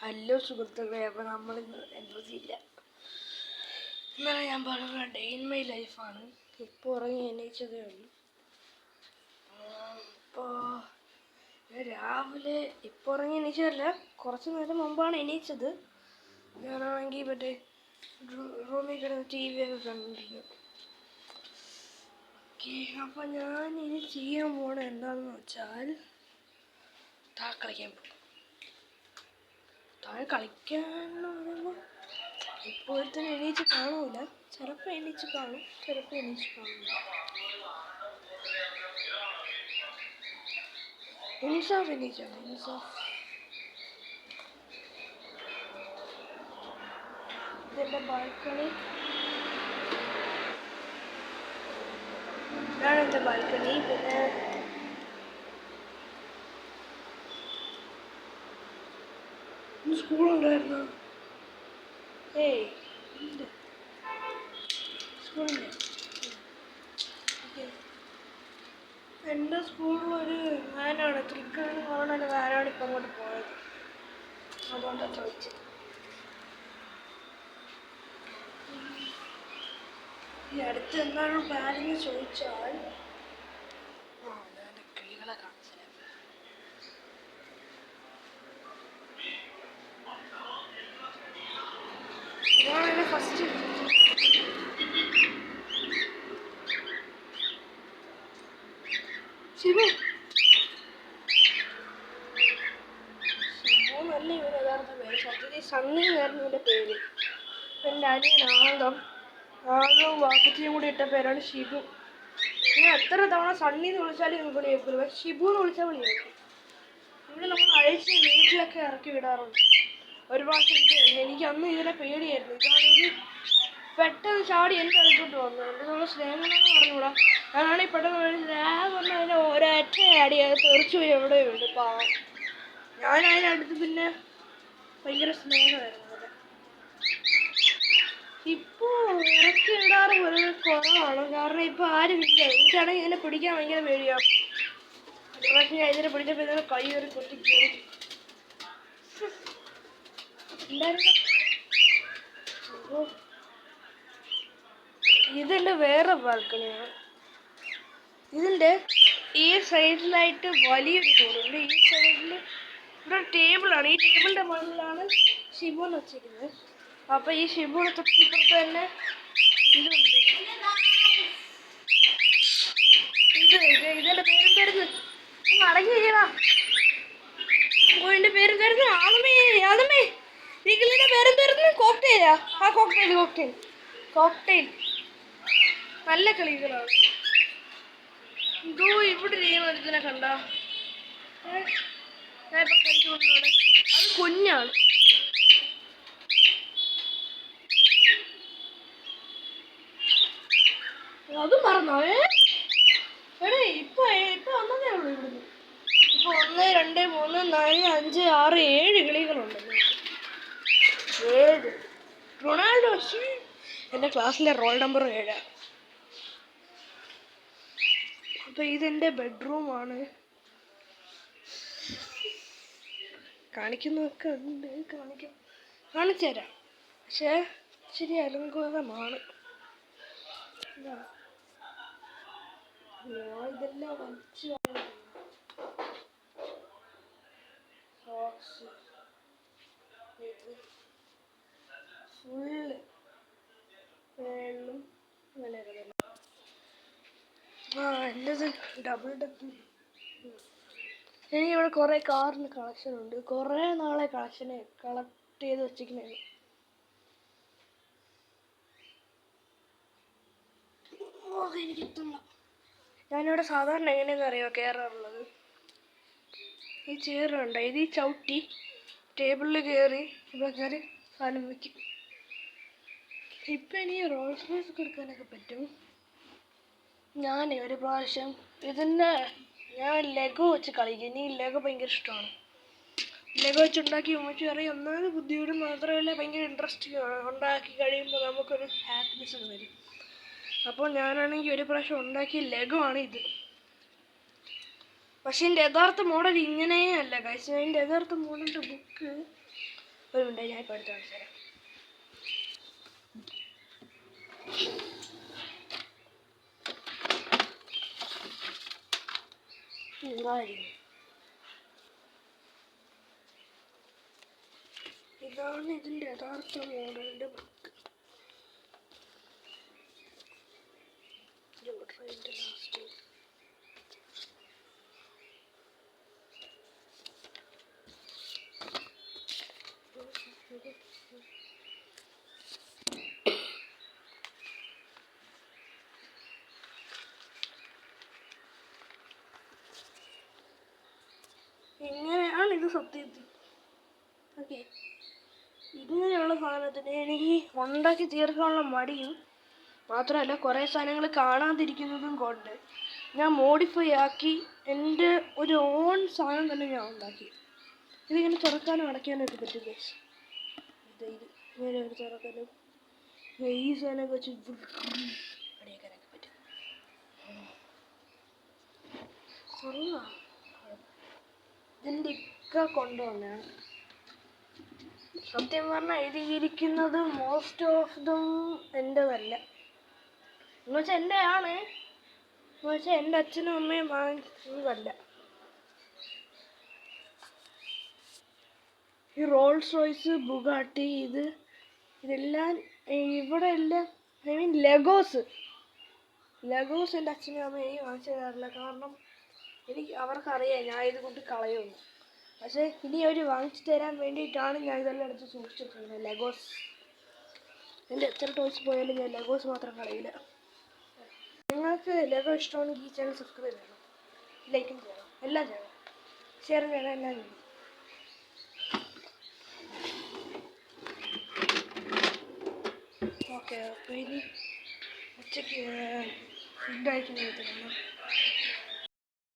Hello സുഹൃത്തുക്കളെ, അപ്പോൾ നമ്മൾ എൻട്രസില്ല. ഇന്നലെ ഞാൻ പറഞ്ഞ ഡേ ഇൻ മൈ ലൈഫാണ്. ഇപ്പോൾ ഉറങ്ങി എണീച്ചതേ ഉള്ളൂ. ഇപ്പോൾ രാവിലെ ഇപ്പോൾ ഉറങ്ങി എണീച്ചതല്ല, കുറച്ച് നേരം മുമ്പാണ് എണീച്ചത്. ഞാനാണെങ്കിൽ മറ്റേ റൂമിൽ കിടന്ന് ടി വി ഒക്കെ കണ്ടിരുന്നു. ഓക്കെ, അപ്പം ഞാൻ ഇനി ചെയ്യാൻ പോണത് എന്താണെന്ന് വെച്ചാൽ കളിക്കാൻ പോകും. താഴെ കളിക്കാന്ന് പറയുമ്പോൾ ഇപ്പോഴത്തെ എണീച്ച് കാണൂല. ചിലപ്പോൾ എണീച്ച് കാണും, ചിലപ്പോൾ എണീച്ച് കാണില്ല. ഇൻസാഫ് എണീച്ചാണ്. ഇൻസാഫ് ഇതെൻ്റെ ബാൽക്കണി. ഇതാണ് എൻ്റെ ബാൽക്കണി. പിന്നെ സ്കൂളുണ്ടായിരുന്നു. ഏയ് ഇല്ല, സ്കൂളില്ല. എൻ്റെ സ്കൂളിൽ ഒരു വാനാണ്, തൃക്കാണ് പറഞ്ഞ വാനാണ് ഇപ്പം അങ്ങോട്ട് പോയത്. അതുകൊണ്ടാണ് ചോദിച്ചത്. ഈ അടുത്ത് എന്താണ് പ്ലാനെന്ന് ചോദിച്ചാൽ എൻ്റെ കിളികളെ കാണിച്ചു. ഇതാണ് ഫസ്റ്റ്. ശിവു നല്ല ഇവന് യഥാർത്ഥ പേര്. സത്യത്തിൽ സണ്ണി എന്നായിരുന്നു ഇവൻ്റെ പേര്. എൻ്റെ അനിയൻ ആദവും വാപ്പച്ചിയും കൂടി ഇട്ട പേരാണ് ഷിബു. ഞാൻ എത്ര തവണ സണ്ണി എന്ന് വിളിച്ചാലും ഇവന് വിളി കേൾക്കില്ല, പക്ഷെ ഷിബു എന്ന് വിളിച്ചാൽ വിളി കേൾക്കും. ഇവിടെ നമ്മൾ അഴിച്ച് വീട്ടിലൊക്കെ ഇറക്കി വിടാറുണ്ട്. ഒരു പ്രാവശ്യം എനിക്ക് അന്ന് ഇതിനെ പേടിയായിരുന്നു. ഇതാണെങ്കിൽ പെട്ടെന്ന് ചാടി എൻ്റെ അടുത്തോട്ട് വന്നു. എൻ്റെ നമ്മൾ സ്നേഹമെന്ന് പറഞ്ഞുകൂടാ. ഞാനാണെങ്കിൽ പെട്ടെന്ന് പറഞ്ഞ അതിനെ ഒരൊറ്റ അടി തെറിച്ചു പോയി എവിടെയോ ഉണ്ട് പാവം. ഞാൻ അതിനടുത്ത് പിന്നെ ഭയങ്കര സ്നേഹമായിരുന്നു. അതെ, ഇപ്പോൾ ഇറക്കി ഇടാറ് വളരെ കുറവാണ്. കാരണം ഇപ്പോൾ ആരുമില്ല. എനിക്കാണെങ്കിൽ ഇതിനെ പിടിക്കാൻ ഭയങ്കര പേടിയാണ്. ഒരു പ്രാവശ്യം ഞാൻ ഇതിനെ പിടിച്ചപ്പോൾ ഇതിനെ കൈ കയറി കൊത്തി കയറി ഉണ്ടായിരുന്നു. ഇതെൻ്റെ വേറെ ബാൽക്കണിയാണ്. ഇതിൻ്റെ ഈ സൈഡിലായിട്ട് വലിയൊരു കൂടുണ്ട്. ഈ സൈഡിൽ ഇവിടെ ടേബിളാണ്. ഈ ടേബിളിൻ്റെ മുകളിലാണ് ഷിബുന്ന് വെച്ചിരിക്കുന്നത്. അപ്പോൾ ഈ ഷിബുവിന് തൊട്ടിപ്പുറത്ത് തന്നെ ഇതുണ്ട്. ഇതെൻ്റെ പേരും തരുന്നു അടങ്ങി ചെയ്യടാ. എൻ്റെ പേരും തരുന്നു ആദമേ. ആദമേ, ഈ കിളിയുടെ പേരും തരുന്നു കോക്ടെയിലാ. ആ കോക്ടെയിൽ നല്ല കളികളാണ്. ഇതോ ഇവിടെ ഒരുത്തിനെ കണ്ട ഞാൻ ഇപ്പൊ കഴിച്ചുകൊണ്ടാണ്. അത് കുഞ്ഞാണ്. അതും പറഞ്ഞോ? എടേ ഇപ്പൊ വന്നതേ ഉള്ളൂ ഇവിടുന്ന്. ഇപ്പൊ 1, 2, 3, 4, 5, 6, 7 കിളികളുണ്ട്. 7. റൊണാൾഡോ എൻ്റെ ക്ലാസ്സിലെ റോൾ നമ്പർ 7. അപ്പോൾ ഇതെൻ്റെ ബെഡ്റൂമാണ്. കാണിക്കുന്നതൊക്കെ ഉണ്ട്, കാണിച്ചു തരാം. പക്ഷേ ഇച്ചിരി അലങ്കോലമാണ്. ഇതെല്ലാം വലിച്ചു സോക്സ് ഫുള്ള് വെള്ളം അങ്ങനെയൊക്കെ തന്നെ. എൻ്റെത് ഡബിൾ ഡെക്ക്. എനിക്കിവിടെ കുറേ കാറിന് കളക്ഷൻ ഉണ്ട്. കുറേ നാളെ കളക്ട് ചെയ്ത് വെച്ചിരിക്കുന്നതാണ്. എനിക്കെത്തുന്ന ഞാനിവിടെ സാധാരണ എങ്ങനെയാണെന്ന് അറിയാമോ കയറാറുള്ളത്? ഈ ചെയറുണ്ട്, ഇത് ഈ ചവിട്ടി ടേബിളിൽ കയറി ഇവിടെ കയറി സാധനം വയ്ക്കും. ഇപ്പം എനിക്ക് റോൾസ് റോയ്സ് ഒക്കെ എടുക്കാനൊക്കെ പറ്റും. ഞാൻ ഒരു പ്രാവശ്യം ഞാൻ ലെഗോ വെച്ച് കളിക്കും. എനിക്ക് ലെഗോ ഭയങ്കര ഇഷ്ടമാണ്. ലെഗോ വെച്ചുണ്ടാക്കി ഉമ്മച്ചി അറിയാം. ഒന്നാമത് ബുദ്ധിയോട് മാത്രമല്ല, ഭയങ്കര ഇൻട്രസ്റ്റിംഗ് ആണ്. ഉണ്ടാക്കി കഴിയുമ്പോൾ നമുക്കൊരു ഹാപ്പിനെസ് വരും. അപ്പോൾ ഞാനാണെങ്കിൽ ഒരു പ്രാവശ്യം ഉണ്ടാക്കിയ ലെഗോ ആണ് ഇത്. പക്ഷെ എൻ്റെ യഥാർത്ഥ മോഡൽ ഇങ്ങനെയേ അല്ല ഗൈസ്. എൻ്റെ യഥാർത്ഥ മോഡലിൻ്റെ ബുക്ക് ഒരു മിനിറ്റ് ഞാൻ ഇപ്പോൾ എടുത്ത് കാണിച്ചു തരാം. ഇതാണ് ഇതിൻ്റെ യഥാർത്ഥ മോഡലിൻ്റെ ബുക്ക്. ലാസ്റ്റ് ഇങ്ങനെയാണ് ഇത് സത്യത്തിൽ. ഓക്കെ, ഇങ്ങനെയുള്ള സാധനത്തിന് എനിക്ക് ഉണ്ടാക്കി തീർക്കാനുള്ള മടിയും മാത്രമല്ല കുറേ സാധനങ്ങൾ കാണാതിരിക്കുന്നതും കൊണ്ട് ഞാൻ മോഡിഫൈ ആക്കി എൻ്റെ ഒരു ഓൺ സാധനം തന്നെ ഞാൻ ഉണ്ടാക്കി. ഇതിങ്ങനെ തുറക്കാനും അടയ്ക്കാനും ഒക്കെ പറ്റും ഗൈസ്. ഇത് ഇങ്ങനെ ഒരു തുറക്കാനും ഈ സാധനമൊക്കെ വെച്ച് അടയ്ക്കാനൊക്കെ പറ്റും. ഇതിൻ്റെ ഇക്ക കൊണ്ടുവന്നാണ്. സത്യം പറഞ്ഞാൽ എഴുതിയിരിക്കുന്നത് മോസ്റ്റ് ഓഫ് ദം എൻ്റെതല്ല. എന്നുവെച്ചാൽ എൻ്റെ ആണ്, എന്നുവെച്ചാൽ എൻ്റെ അച്ഛനും അമ്മയും വാങ്ങിച്ചതല്ല. ഈ റോൾസ് റോയ്സ്, ബുഗാട്ടി, ഇതെല്ലാം ഇവിടെ എല്ലാം ഐ മീൻ ലെഗോസ് എൻ്റെ അച്ഛനും അമ്മയും വാങ്ങിച്ചു തരാറില്ല. കാരണം അവർക്കറിയാം ഞാൻ ഇത് കൊണ്ട് കളയുമെന്ന്. പക്ഷേ ഇനി അവർ വാങ്ങിച്ചു തരാൻ വേണ്ടിയിട്ടാണ് ഞാൻ ഇതെല്ലാം എടുത്ത് സൂക്ഷിച്ചിട്ടുള്ളത്. ലെഗോസ് എൻ്റെ എത്ര ടോയ്സ് പോയാലും ഞാൻ ലെഗോസ് മാത്രം കളയില്ല. നിങ്ങൾക്ക് ലെഗോ ഇഷ്ടമാണെങ്കിൽ ഈ ചാനൽ സബ്സ്ക്രൈബ് ചെയ്യണം, ലൈക്കും ചെയ്യണം, എല്ലാം ചെയ്യണം, ഷെയർ ചെയ്യണം, എല്ലാം ചെയ്യണം. ഓക്കെ, അപ്പോൾ ഇനി ഉച്ചയ്ക്ക് ഫുഡ് കഴിക്കുന്ന